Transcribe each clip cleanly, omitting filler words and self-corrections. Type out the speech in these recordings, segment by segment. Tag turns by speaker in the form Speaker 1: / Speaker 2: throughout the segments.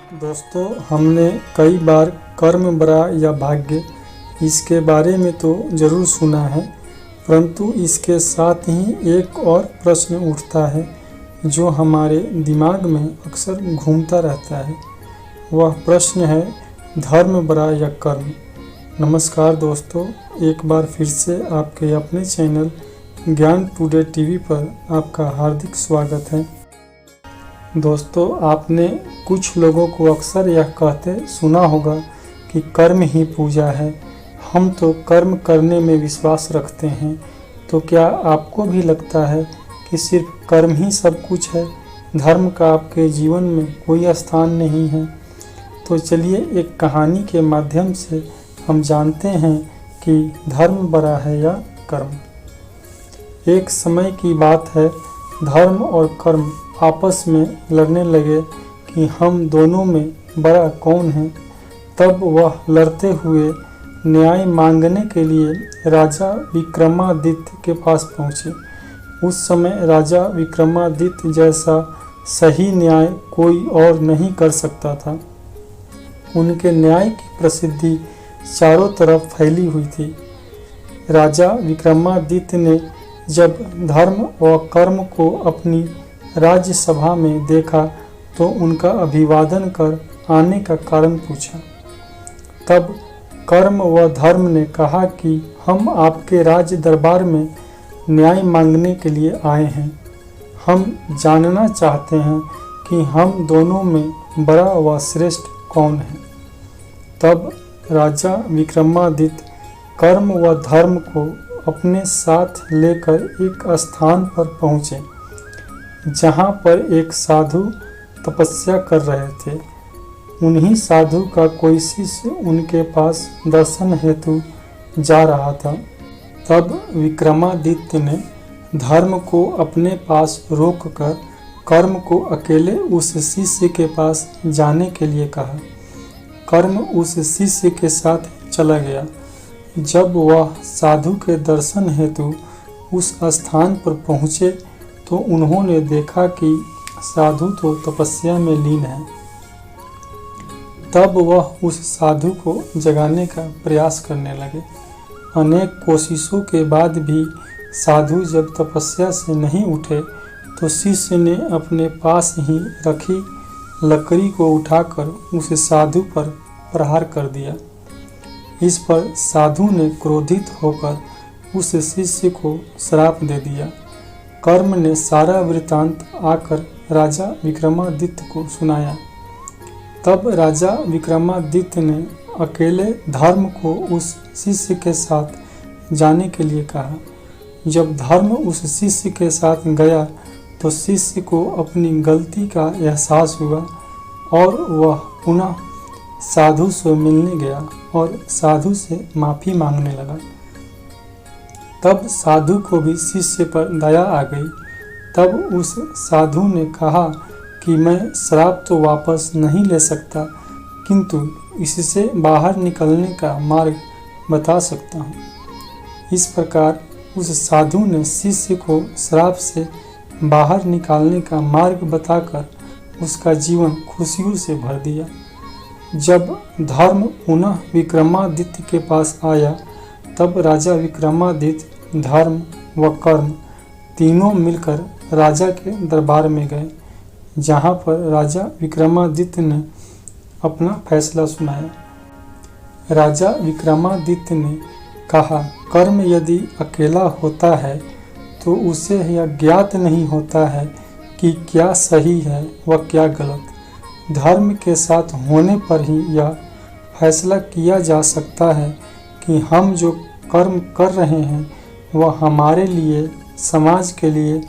Speaker 1: दोस्तों, हमने कई बार कर्म बड़ा या भाग्य इसके बारे में तो ज़रूर सुना है, परंतु इसके साथ ही एक और प्रश्न उठता है जो हमारे दिमाग में अक्सर घूमता रहता है। वह प्रश्न है, धर्म बड़ा या कर्म। नमस्कार दोस्तों, एक बार फिर से आपके अपने चैनल ज्ञान टुडे टीवी पर आपका हार्दिक स्वागत है। दोस्तों, आपने कुछ लोगों को अक्सर यह कहते सुना होगा कि कर्म ही पूजा है, हम तो कर्म करने में विश्वास रखते हैं। तो क्या आपको भी लगता है कि सिर्फ कर्म ही सब कुछ है, धर्म का आपके जीवन में कोई स्थान नहीं है? तो चलिए एक कहानी के माध्यम से हम जानते हैं कि धर्म बड़ा है या कर्म। एक समय की बात है, धर्म और कर्म आपस में लड़ने लगे कि हम दोनों में बड़ा कौन है। तब वह लड़ते हुए न्याय मांगने के लिए राजा विक्रमादित्य के पास पहुँचे। उस समय राजा विक्रमादित्य जैसा सही न्याय कोई और नहीं कर सकता था। उनके न्याय की प्रसिद्धि चारों तरफ फैली हुई थी। राजा विक्रमादित्य ने जब धर्म और कर्म को अपनी राज्यसभा में देखा तो उनका अभिवादन कर आने का कारण पूछा। तब कर्म व धर्म ने कहा कि हम आपके राज्य दरबार में न्याय मांगने के लिए आए हैं। हम जानना चाहते हैं कि हम दोनों में बड़ा व श्रेष्ठ कौन है। तब राजा विक्रमादित्य कर्म व धर्म को अपने साथ लेकर एक स्थान पर पहुँचे, जहाँ पर एक साधु तपस्या कर रहे थे। उन्हीं साधु का कोई शिष्य उनके पास दर्शन हेतु जा रहा था। तब विक्रमादित्य ने धर्म को अपने पास रोककर कर्म को अकेले उस शिष्य के पास जाने के लिए कहा। कर्म उस शिष्य के साथ चला गया। जब वह साधु के दर्शन हेतु उस स्थान पर पहुँचे तो उन्होंने देखा कि साधु तो तपस्या में लीन है। तब वह उस साधु को जगाने का प्रयास करने लगे। अनेक कोशिशों के बाद भी साधु जब तपस्या से नहीं उठे तो शिष्य ने अपने पास ही रखी लकड़ी को उठाकर उस साधु पर प्रहार कर दिया। इस पर साधु ने क्रोधित होकर उस शिष्य को श्राप दे दिया। कर्म ने सारा वृतांत आकर राजा विक्रमादित्य को सुनाया। तब राजा विक्रमादित्य ने अकेले धर्म को उस शिष्य के साथ जाने के लिए कहा। जब धर्म उस शिष्य के साथ गया तो शिष्य को अपनी गलती का एहसास हुआ और वह पुनः साधु से मिलने गया और साधु से माफ़ी मांगने लगा। तब साधु को भी शिष्य पर दया आ गई। तब उस साधु ने कहा कि मैं श्राप तो वापस नहीं ले सकता, किंतु इससे बाहर निकलने का मार्ग बता सकता हूँ। इस प्रकार उस साधु ने शिष्य को श्राप से बाहर निकालने का मार्ग बताकर उसका जीवन खुशियों से भर दिया। जब धर्म पुनः विक्रमादित्य के पास आया तब राजा विक्रमादित्य धर्म व कर्म तीनों मिलकर राजा के दरबार में गए, जहाँ पर राजा विक्रमादित्य ने अपना फैसला सुनाया। राजा विक्रमादित्य ने कहा, कर्म यदि अकेला होता है तो उसे यह ज्ञात नहीं होता है कि क्या सही है व क्या गलत। धर्म के साथ होने पर ही यह फैसला किया जा सकता है कि हम जो कर्म कर रहे हैं वह हमारे लिए, समाज के लिए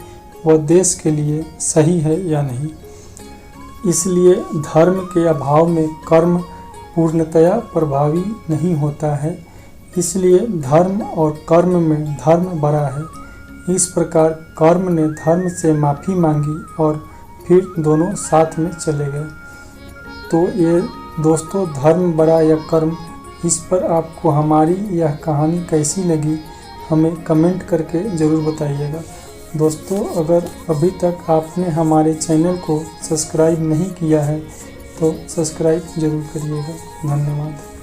Speaker 1: व देश के लिए सही है या नहीं। इसलिए धर्म के अभाव में कर्म पूर्णतया प्रभावी नहीं होता है। इसलिए धर्म और कर्म में धर्म बड़ा है। इस प्रकार कर्म ने धर्म से माफ़ी मांगी और फिर दोनों साथ में चले गए। तो ये दोस्तों, धर्म बड़ा या कर्म, इस पर आपको हमारी यह कहानी कैसी लगी हमें कमेंट करके ज़रूर बताइएगा। दोस्तों, अगर अभी तक आपने हमारे चैनल को सब्सक्राइब नहीं किया है तो सब्सक्राइब जरूर करिएगा। धन्यवाद।